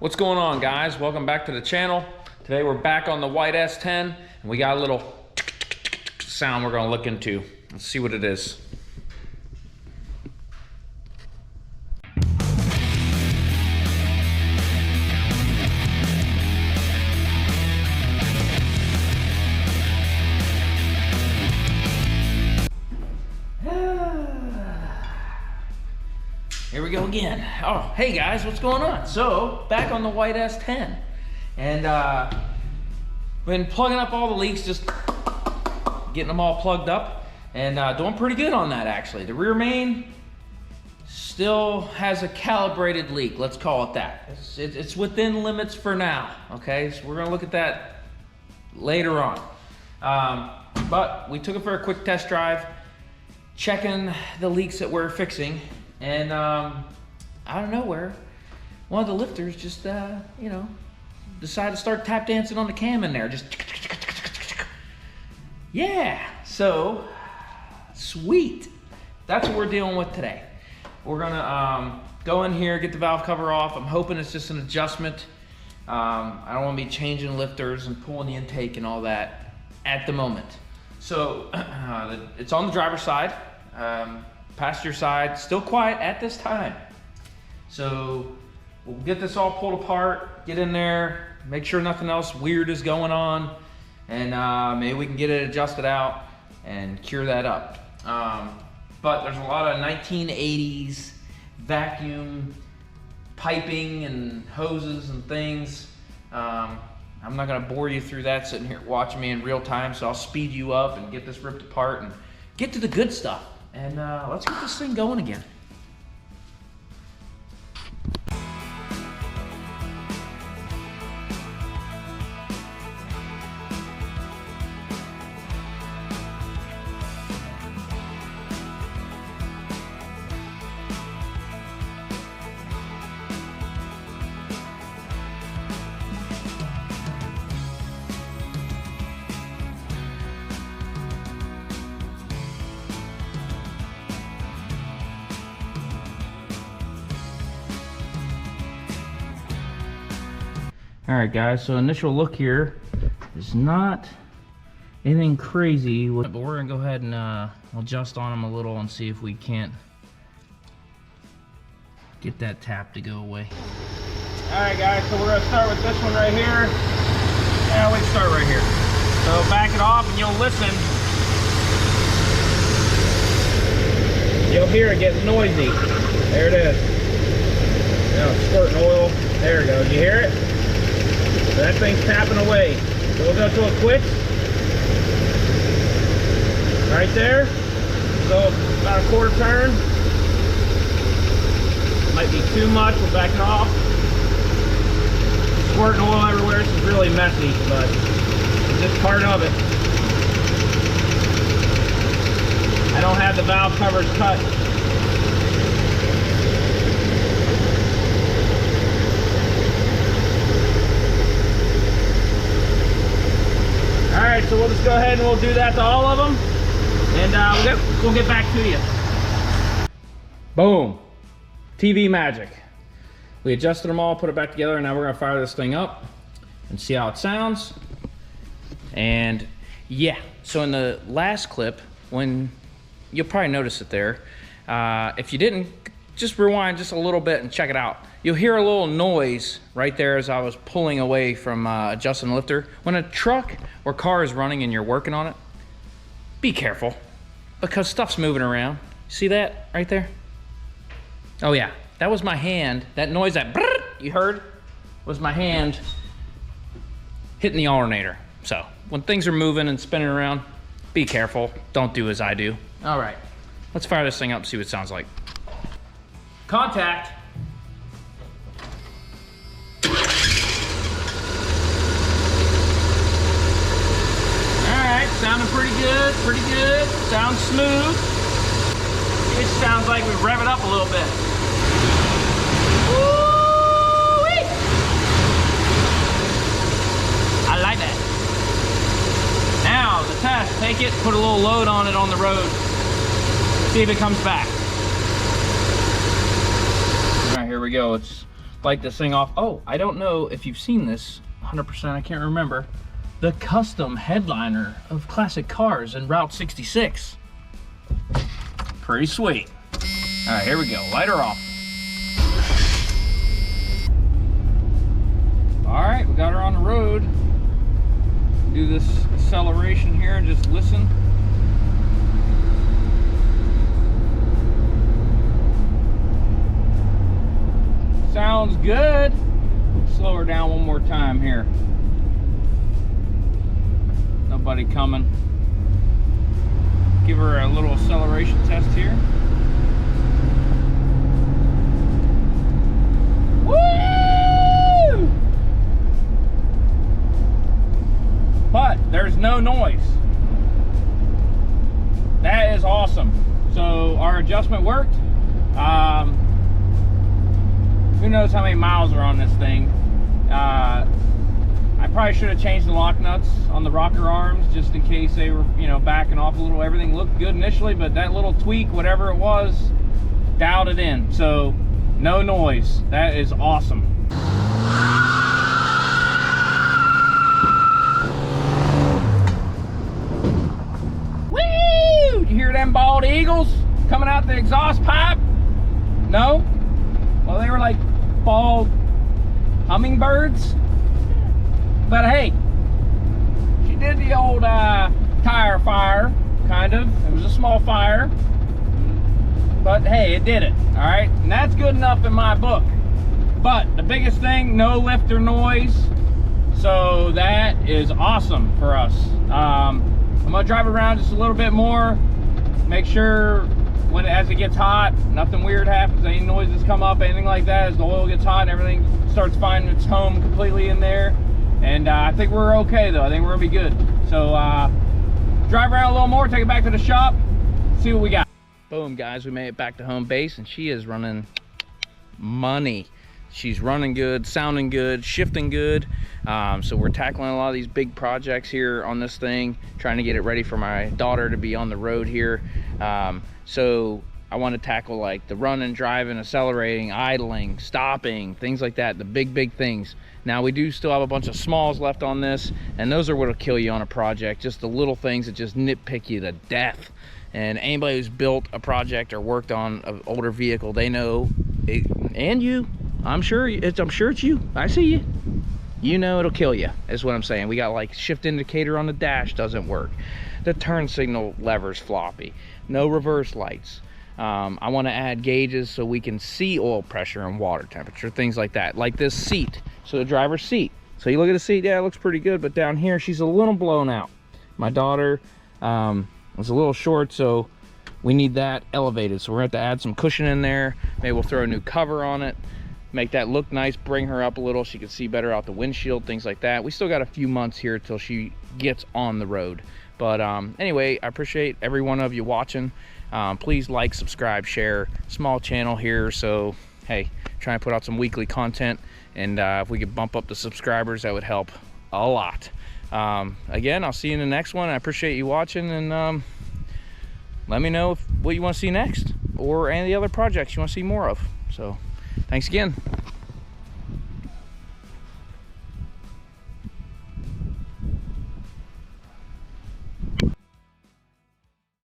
What's going on, guys? Welcome back to the channel. Today we're back on the white S10 and we got a little sound we're gonna look into. Let's see what it is. Here we go again. Oh, hey guys, what's going on? So, back on the white S10. And been plugging up all the leaks, just getting them all plugged up. And doing pretty good on that, actually. The rear main still has a calibrated leak, let's call it that. It's within limits for now, okay? So we're gonna look at that later on. But we took it for a quick test drive, checking the leaks that we're fixing. And out of nowhere, one of the lifters just, you know, decided to start tap dancing on the cam in there. Just, yeah, so, sweet. That's what we're dealing with today. We're gonna go in here, get the valve cover off. I'm hoping it's just an adjustment. I don't wanna be changing lifters and pulling the intake and all that at the moment. So, it's on the driver's side. Passenger side, still quiet at this time. So we'll get this all pulled apart, get in there, make sure nothing else weird is going on, and maybe we can get it adjusted out and cure that up. But there's a lot of 1980s vacuum piping and hoses and things. I'm not gonna bore you through that sitting here watching me in real time, so I'll speed you up and get this ripped apart and get to the good stuff. And let's get this thing going again. All right, guys, so initial look here is not anything crazy, but we're gonna go ahead and adjust on them a little and see if we can't get that tap to go away. All right, guys, so we're gonna start with this one right here. Yeah, we can start right here. So back it off and you'll listen. You'll hear it getting noisy. There it is. Now it's squirting oil. There it goes. You hear it? That thing's tapping away. So we'll go to a quit. Right there. So about a quarter turn. Might be too much, we're backing off. Squirting oil everywhere, this is really messy, but it's just part of it. I don't have the valve covers cut. Alright, so we'll just go ahead and we'll do that to all of them, and we'll get back to you. Boom. TV magic. We adjusted them all, put it back together, and now we're going to fire this thing up and see how it sounds. And yeah, so in the last clip, when you'll probably notice it there, if you didn't, just rewind just a little bit and check it out. You'll hear a little noise right there as I was pulling away from adjusting the lifter. When a truck or car is running and you're working on it, be careful because stuff's moving around. See that right there? Oh yeah, that was my hand. That noise that you heard was my hand hitting the alternator. So when things are moving and spinning around, be careful. Don't do as I do. All right, let's fire this thing up and see what it sounds like. Contact. Alright, sounding pretty good, sounds smooth. It sounds like we rev it up a little bit. Woo-wee! I like that. Now, the test, take it, put a little load on it on the road. See if it comes back. All right, here we go. It's light this thing off. Oh, I don't know if you've seen this 100%, I can't remember. The custom headliner of classic cars in Route 66. Pretty sweet. All right, here we go, light her off. All right, we got her on the road. Do this acceleration here and just listen. Sounds good. Slow her down one more time here. Nobody coming. Give her a little acceleration test here. Woo! But there's no noise. That is awesome. So our adjustment worked. Who knows how many miles are on this thing. I probably should have changed the lock nuts on the rocker arms just in case they were, you know, backing off a little. Everything looked good initially, but that little tweak, whatever it was, dialed it in. So no noise. That is awesome. Woo! You hear them bald eagles coming out the exhaust pipe? No? Well, they were like bald hummingbirds. But hey, she did the old tire fire, kind of. It was a small fire. But hey, it did it, all right? And that's good enough in my book. But the biggest thing, no lift or noise. So that is awesome for us. I'm gonna drive around just a little bit more. Make sure as it gets hot, nothing weird happens, any noises come up, anything like that. As the oil gets hot and everything starts finding its home completely in there. And I think we're okay though. I think we're gonna be good. So drive around a little more, take it back to the shop, see what we got. Boom, guys, we made it back to home base and she is running money. She's running good, sounding good, shifting good. So we're tackling a lot of these big projects here on this thing, trying to get it ready for my daughter to be on the road here. So I want to tackle like the running, driving, accelerating, idling, stopping, things like that, the big things. Now we do still have a bunch of smalls left on this, and those are what'll kill you on a project, just the little things that just nitpick you to death. And anybody who's built a project or worked on an older vehicle, they know it, and you, I'm sure it's you, I see you. You know it'll kill you, is what I'm saying. We got like shift indicator on the dash doesn't work. The turn signal lever's floppy. No reverse lights. I want to add gauges so we can see oil pressure and water temperature, things like that. Like this seat, so the driver's seat. So you look at the seat, yeah, it looks pretty good, but down here she's a little blown out. My daughter was a little short, so we need that elevated. So we're going to have to add some cushion in there. Maybe we'll throw a new cover on it, make that look nice, bring her up a little, she can see better out the windshield, things like that. We still got a few months here till she gets on the road. But anyway, I appreciate every one of you watching. Please like, subscribe, share. Small channel here, so hey, trying to put out some weekly content, and if we could bump up the subscribers, that would help a lot. Again, I'll see you in the next one. I appreciate you watching, and let me know what you want to see next, or any of the other projects you want to see more of. So thanks again.